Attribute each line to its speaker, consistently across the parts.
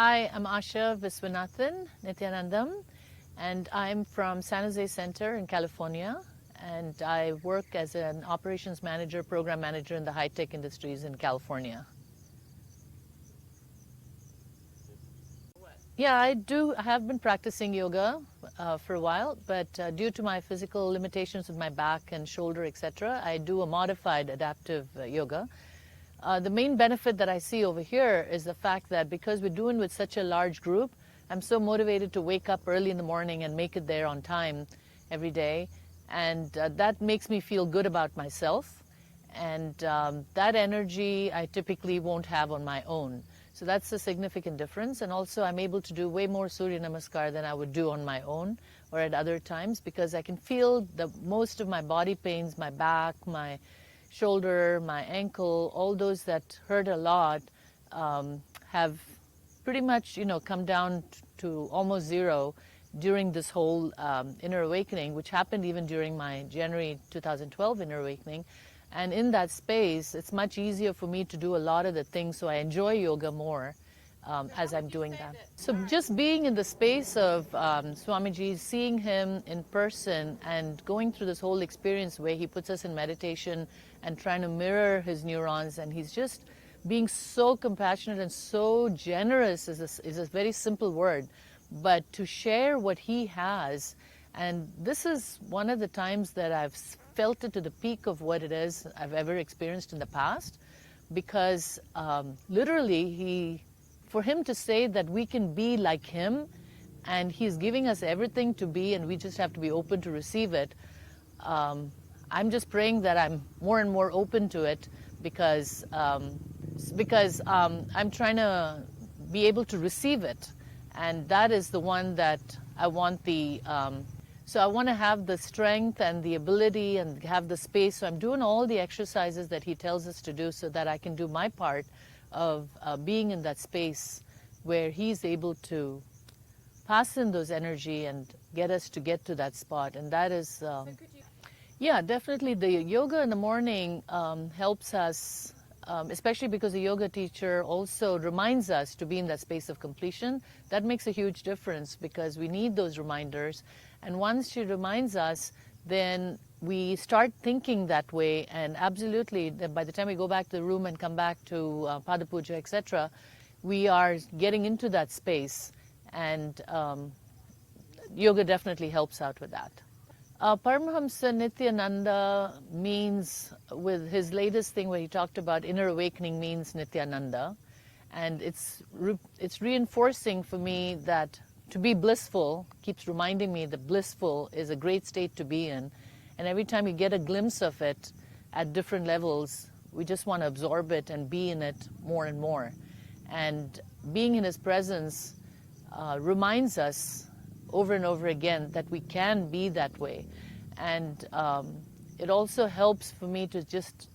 Speaker 1: Hi, I'm Aasha Viswanathan, Nithyanandam, and I'm from San Jose Center in California, and I work as an operations manager, program manager in the high-tech industries in California. Yeah, I have been practicing yoga for a while, but due to my physical limitations with my back and shoulder, etc., I do a modified adaptive yoga. The main benefit that I see over here is the fact that because we're doing with such a large group, I'm so motivated to wake up early in the morning and make it there on time every day. And that makes me feel good about myself. And that energy I typically won't have on my own. So that's a significant difference. And also I'm able to do way more Surya Namaskar than I would do on my own or at other times, because I can feel the most of my body pains, my back, my shoulder, my ankle, all those that hurt a lot have pretty much, come down to almost zero during this whole inner awakening, which happened even during my January 2012 inner awakening. And in that space, it's much easier for me to do a lot of the things, so I enjoy yoga more as I'm doing that. So just being in the space of Swamiji, seeing him in person and going through this whole experience where he puts us in meditation and trying to mirror his neurons, and he's just being so compassionate and so generous is a very simple word, but to share what he has. And this is one of the times that I've felt it to the peak of what it is I've ever experienced in the past, because literally for him to say that we can be like him, and he's giving us everything to be, and we just have to be open to receive it. I'm just praying that I'm more and more open to it, because I'm trying to be able to receive it, and that is the one that I want so I want to have the strength and the ability and have the space. So I'm doing all the exercises that he tells us to do so that I can do my part of being in that space where he's able to pass in those energy and get us to get to that spot. And that is, yeah, definitely the yoga in the morning helps us, especially because the yoga teacher also reminds us to be in that space of completion. That makes a huge difference, because we need those reminders. And once she reminds us, then we start thinking that way, and absolutely, by the time we go back to the room and come back to Pada Puja, etc., we are getting into that space, and yoga definitely helps out with that. Paramahamsa Nithyananda means, with his latest thing where he talked about inner awakening, means Nithyananda, and it's reinforcing for me that to be blissful keeps reminding me that blissful is a great state to be in. And every time you get a glimpse of it at different levels, we just want to absorb it and be in it more and more. And being in his presence reminds us over and over again that we can be that way. And it also helps for me to just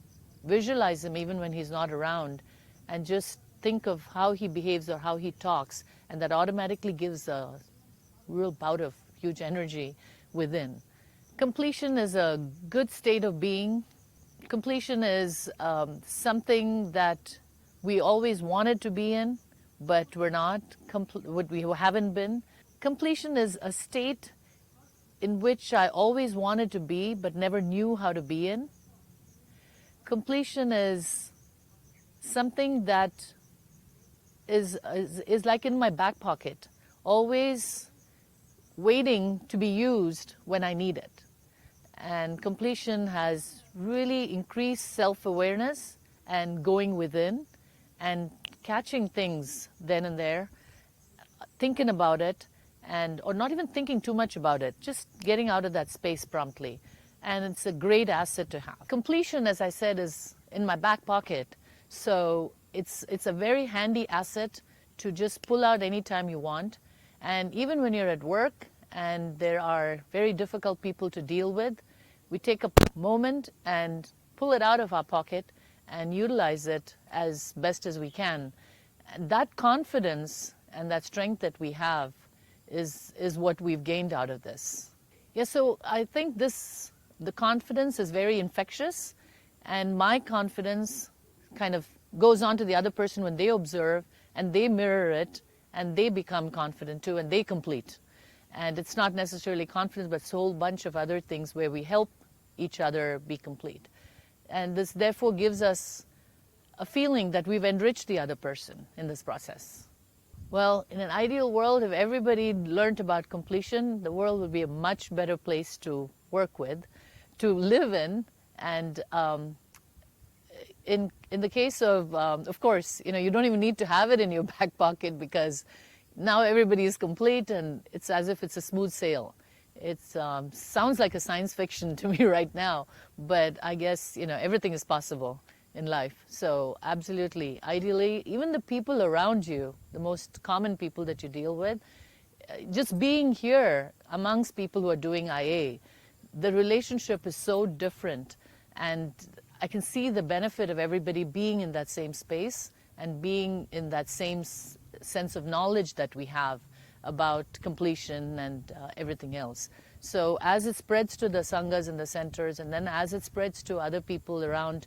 Speaker 1: visualize him even when he's not around, and just think of how he behaves or how he talks, and that automatically gives a real bout of huge energy within. Completion is a good state of being. Completion is something that we always wanted to be in, but we're not, we haven't been. Completion is a state in which I always wanted to be, but never knew how to be in. Completion is something that is like in my back pocket, always waiting to be used when I need it. And completion has really increased self-awareness and going within and catching things then and there, thinking about it, or not even thinking too much about it, just getting out of that space promptly. And it's a great asset to have. Completion, as I said, is in my back pocket. So it's a very handy asset to just pull out anytime you want. And even when you're at work and there are very difficult people to deal with, we take a moment and pull it out of our pocket and utilize it as best as we can. And that confidence and that strength that we have is what we've gained out of this. Yeah, so I think the confidence is very infectious, and my confidence kind of goes on to the other person when they observe and they mirror it, and they become confident too, and they complete. And it's not necessarily confidence, but it's a whole bunch of other things where we help each other be complete. And this therefore gives us a feeling that we've enriched the other person in this process. Well, in an ideal world, if everybody learned about completion, the world would be a much better place to work with, to live in. And in the case of course, you don't even need to have it in your back pocket, because now everybody is complete and it's as if it's a smooth sail. It sounds like a science fiction to me right now, but I guess, everything is possible in life. So absolutely, ideally, even the people around you, the most common people that you deal with, just being here amongst people who are doing IA, the relationship is so different, and I can see the benefit of everybody being in that same space and being in that same sense of knowledge that we have about completion and everything else. So as it spreads to the sanghas and the centers, and then as it spreads to other people around,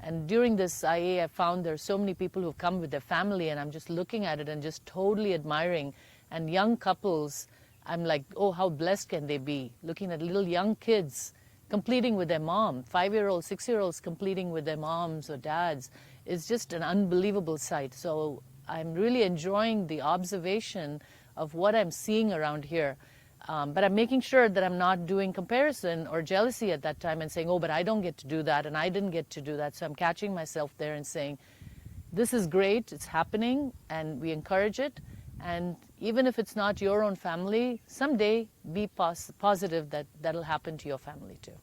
Speaker 1: and during this IA, I found there are so many people who've come with their family, and I'm just looking at it and just totally admiring. And young couples, I'm like, oh, how blessed can they be? Looking at little young kids completing with their mom, 5-year-olds, 6-year-olds completing with their moms or dads, is just an unbelievable sight. So I'm really enjoying the observation of what I'm seeing around here. But I'm making sure that I'm not doing comparison or jealousy at that time and saying, oh, but I don't get to do that and I didn't get to do that. So I'm catching myself there and saying, this is great, it's happening, and we encourage it. And even if it's not your own family, someday be positive that that'll happen to your family too.